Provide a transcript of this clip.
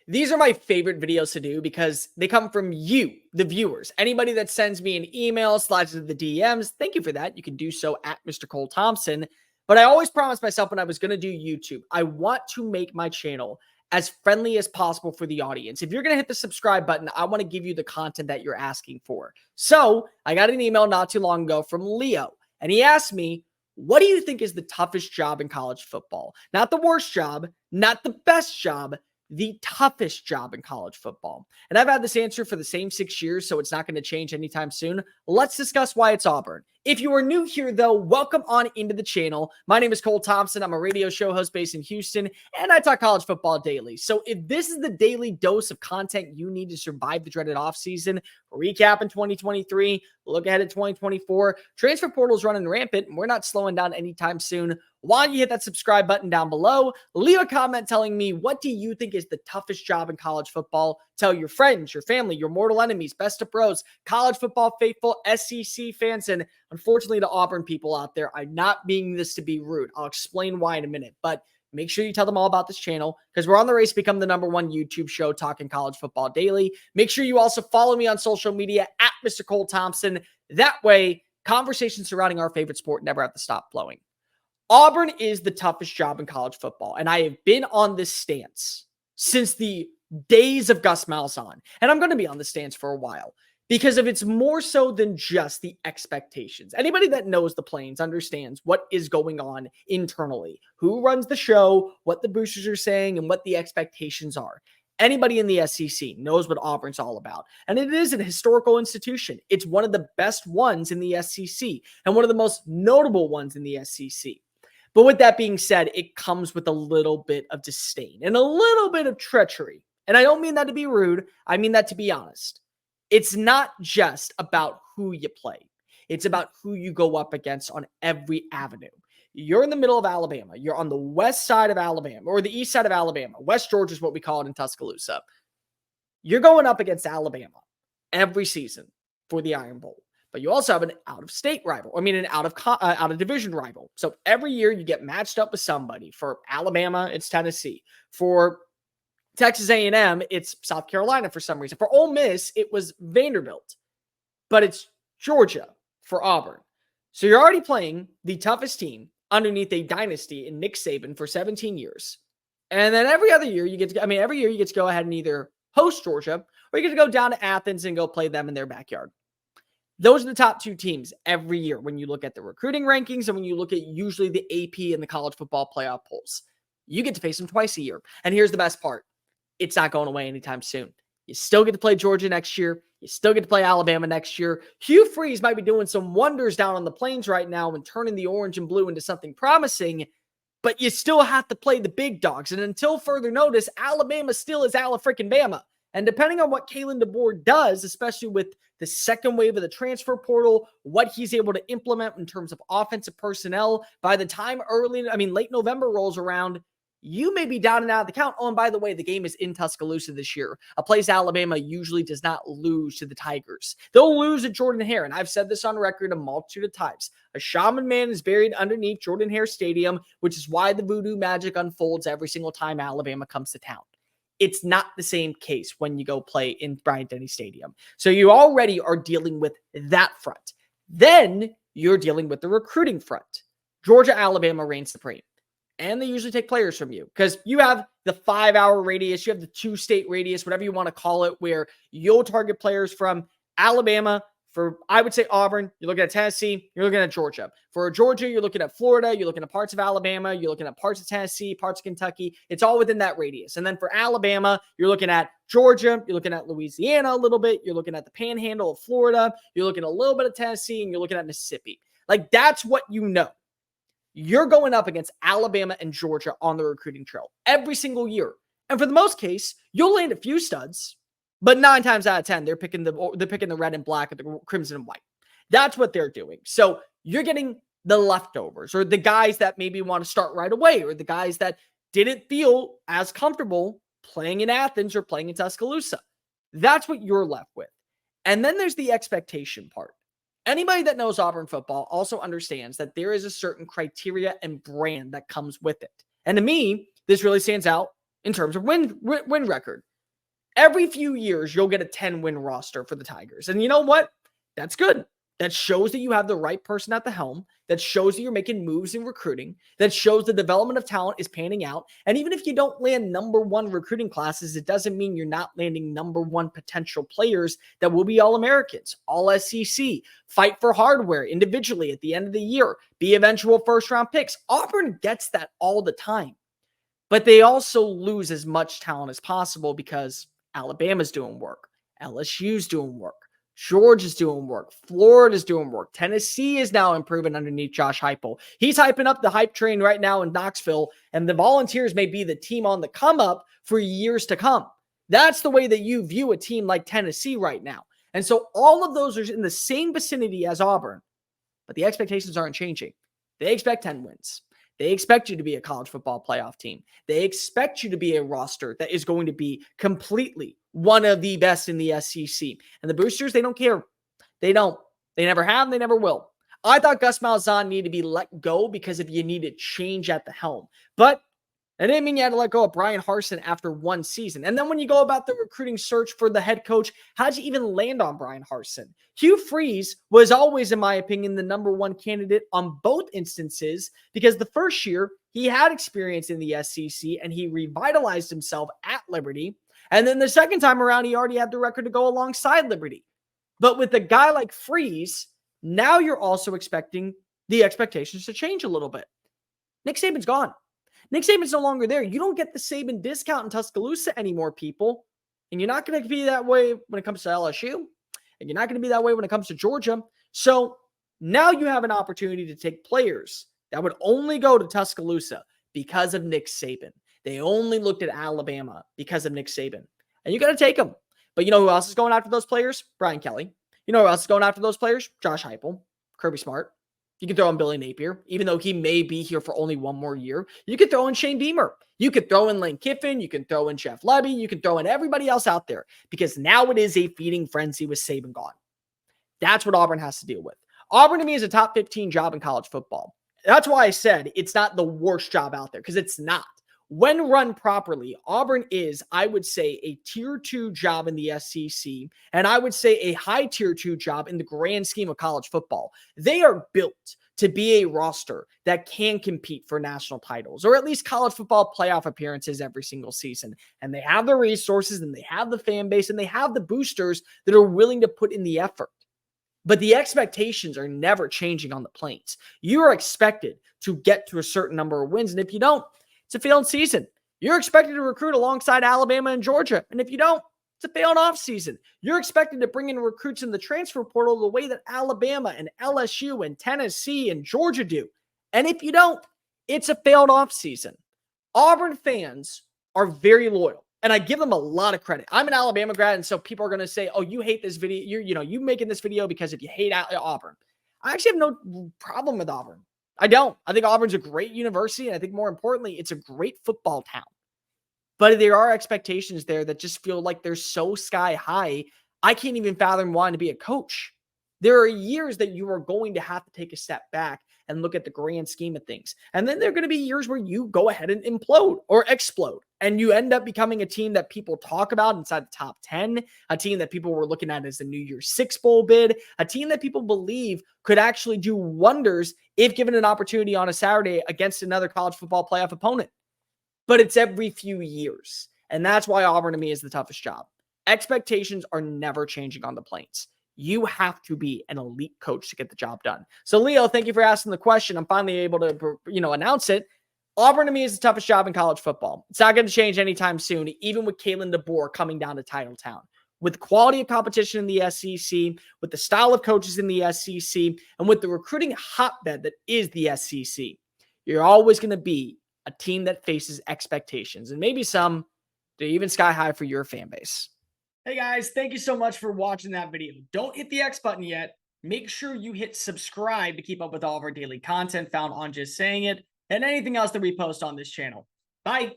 These are my favorite videos to do because they come from you, the viewers. Anybody that sends me an email, slides into the DMs, thank you for that. You can do so at Mr. Cole Thompson. But I always promised myself when I was going to do YouTube, I want to make my channel as friendly as possible for the audience. If you're going to hit the subscribe button, I want to give you the content that you're asking for. So I got an email not too long ago from Leo, and he asked me, what do you think is the toughest job in college football? Not the worst job, not the best job, the toughest job in college football. And I've had this answer for the same 6 years, so it's not going to change anytime soon. Let's discuss why it's Auburn. If you are new here, though, welcome on into the channel. My name is Cole Thompson. I'm a radio show host based in Houston, and I talk college football daily. So if this is the daily dose of content you need to survive the dreaded offseason, recap in 2023, look ahead at 2024, transfer portal's running rampant, and we're not slowing down anytime soon. While you hit that subscribe button down below, leave a comment telling me, what do you think is the toughest job in college football? Tell your friends, your family, your mortal enemies, best of bros, college football faithful, SEC fans, and unfortunately to Auburn people out there, I'm not being this to be rude. I'll explain why in a minute, but make sure you tell them all about this channel because we're on the race to become the #1 YouTube show talking college football daily. Make sure you also follow me on social media at Mr. Cole Thompson. That way, conversations surrounding our favorite sport never have to stop flowing. Auburn is the toughest job in college football, and I have been on this stance since the days of Gus Malzahn, and I'm going to be on this stance for a while because of it's more so than just the expectations. Anybody that knows the Plains understands what is going on internally, who runs the show, what the boosters are saying, and what the expectations are. Anybody in the SEC knows what Auburn's all about, and it is an historical institution. It's one of the best ones in the SEC and one of the most notable ones in the SEC. But with that being said, it comes with a little bit of disdain and a little bit of treachery. And I don't mean that to be rude. I mean that to be honest. It's not just about who you play. It's about who you go up against on every avenue. You're in the middle of Alabama. You're on the west side of Alabama or the east side of Alabama. West Georgia is what we call it in Tuscaloosa. You're going up against Alabama every season for the Iron Bowl. But you also have an out-of-state rival. An out-of-division rival. So every year you get matched up with somebody. For Alabama, it's Tennessee. For Texas A&M, it's South Carolina for some reason. For Ole Miss, it was Vanderbilt. But it's Georgia for Auburn. So you're already playing the toughest team underneath a dynasty in Nick Saban for 17 years. And then every year you get to go ahead and either host Georgia or you get to go down to Athens and go play them in their backyard. Those are the top two teams every year when you look at the recruiting rankings and when you look at usually the AP and the college football playoff polls. You get to face them twice a year. And here's the best part. It's not going away anytime soon. You still get to play Georgia next year. You still get to play Alabama next year. Hugh Freeze might be doing some wonders down on the Plains right now and turning the orange and blue into something promising, but you still have to play the big dogs. And until further notice, Alabama still is Ala-freaking-Bama. And depending on what Kalen DeBoer does, especially with the second wave of the transfer portal, what he's able to implement in terms of offensive personnel, by the time late November rolls around, you may be down and out of the count. Oh, and by the way, the game is in Tuscaloosa this year, a place Alabama usually does not lose to the Tigers. They'll lose at Jordan-Hare, and I've said this on record a multitude of times. A shaman man is buried underneath Jordan-Hare Stadium, which is why the voodoo magic unfolds every single time Alabama comes to town. It's not the same case when you go play in Bryant-Denny Stadium. So you already are dealing with that front. Then you're dealing with the recruiting front. Georgia, Alabama reigns supreme. And they usually take players from you because you have the 5-hour radius, you have the 2-state radius, whatever you want to call it, where you'll target players from Alabama. For, I would say, Auburn, you're looking at Tennessee, you're looking at Georgia. For Georgia, you're looking at Florida, you're looking at parts of Alabama, you're looking at parts of Tennessee, parts of Kentucky. It's all within that radius. And then for Alabama, you're looking at Georgia, you're looking at Louisiana a little bit, you're looking at the panhandle of Florida, you're looking at a little bit of Tennessee, and you're looking at Mississippi. Like, that's what you know. You're going up against Alabama and Georgia on the recruiting trail every single year. And for the most case, you'll land a few studs. But 9 times out of 10, they're picking the red and black and the crimson and white. That's what they're doing. So you're getting the leftovers or the guys that maybe want to start right away or the guys that didn't feel as comfortable playing in Athens or playing in Tuscaloosa. That's what you're left with. And then there's the expectation part. Anybody that knows Auburn football also understands that there is a certain criteria and brand that comes with it. And to me, this really stands out in terms of win record. Every few years, you'll get a 10-win roster for the Tigers. And you know what? That's good. That shows that you have the right person at the helm. That shows that you're making moves in recruiting. That shows the development of talent is panning out. And even if you don't land number one recruiting classes, it doesn't mean you're not landing number one potential players that will be All-Americans, All-SEC, fight for hardware individually at the end of the year, be eventual first-round picks. Auburn gets that all the time. But they also lose as much talent as possible because Alabama's doing work, LSU's doing work, Georgia's doing work, Florida's doing work, Tennessee is now improving underneath Josh Heupel. He's hyping up the hype train right now in Knoxville, and the Volunteers may be the team on the come up for years to come. That's the way that you view a team like Tennessee right now. And so all of those are in the same vicinity as Auburn, but the expectations aren't changing. They expect 10 wins. They expect you to be a college football playoff team. They expect you to be a roster that is going to be completely one of the best in the SEC. And the Boosters, they don't care. They don't. They never have. They never will. I thought Gus Malzahn needed to be let go because if you needed change at the helm. But that didn't mean you had to let go of Brian Harsin after one season. And then when you go about the recruiting search for the head coach, how'd you even land on Brian Harsin? Hugh Freeze was always, in my opinion, the number one candidate on both instances because the first year he had experience in the SEC and he revitalized himself at Liberty. And then the second time around, he already had the record to go alongside Liberty. But with a guy like Freeze, now you're also expecting the expectations to change a little bit. Nick Saban's gone. Nick Saban's no longer there. You don't get the Saban discount in Tuscaloosa anymore, people. And you're not going to be that way when it comes to LSU. And you're not going to be that way when it comes to Georgia. So now you have an opportunity to take players that would only go to Tuscaloosa because of Nick Saban. They only looked at Alabama because of Nick Saban. And you got to take them. But you know who else is going after those players? Brian Kelly. You know who else is going after those players? Josh Heupel, Kirby Smart. You can throw in Billy Napier, even though he may be here for only one more year. You could throw in Shane Beamer. You could throw in Lane Kiffin. You can throw in Jeff Levy. You can throw in everybody else out there because now it is a feeding frenzy with Saban gone. That's what Auburn has to deal with. Auburn to me is a top 15 job in college football. That's why I said it's not the worst job out there because it's not. When run properly, Auburn is, I would say, a tier 2 job in the SEC, and I would say a high tier 2 job in the grand scheme of college football. They are built to be a roster that can compete for national titles, or at least college football playoff appearances every single season. And they have the resources, and they have the fan base, and they have the boosters that are willing to put in the effort. But the expectations are never changing on the Plains. You are expected to get to a certain number of wins, and if you don't, it's a failed season. You're expected to recruit alongside Alabama and Georgia. And if you don't, it's a failed offseason. You're expected to bring in recruits in the transfer portal the way that Alabama and LSU and Tennessee and Georgia do. And if you don't, it's a failed offseason. Auburn fans are very loyal. And I give them a lot of credit. I'm an Alabama grad, and so people are going to say, oh, you hate this video. You making this video because if you hate Auburn. I actually have no problem with Auburn. I don't. I think Auburn's a great university, and I think more importantly, it's a great football town. But there are expectations there that just feel like they're so sky high, I can't even fathom wanting to be a coach. There are years that you are going to have to take a step back and look at the grand scheme of things. And then there are going to be years where you go ahead and implode or explode. And you end up becoming a team that people talk about inside the top 10, a team that people were looking at as the New Year's Six Bowl bid, a team that people believe could actually do wonders if given an opportunity on a Saturday against another college football playoff opponent. But it's every few years. And that's why Auburn to me is the toughest job. Expectations are never changing on the Plains. You have to be an elite coach to get the job done. So, Leo, thank you for asking the question. I'm finally able to, announce it. Auburn to me is the toughest job in college football. It's not going to change anytime soon, even with Kalen DeBoer coming down to Titletown. With quality of competition in the SEC, with the style of coaches in the SEC, and with the recruiting hotbed that is the SEC, you're always going to be a team that faces expectations, and maybe some to even sky high for your fan base. Hey guys, thank you so much for watching that video. Don't hit the X button yet. Make sure you hit subscribe to keep up with all of our daily content found on Just Saying It and anything else that we post on this channel. Bye.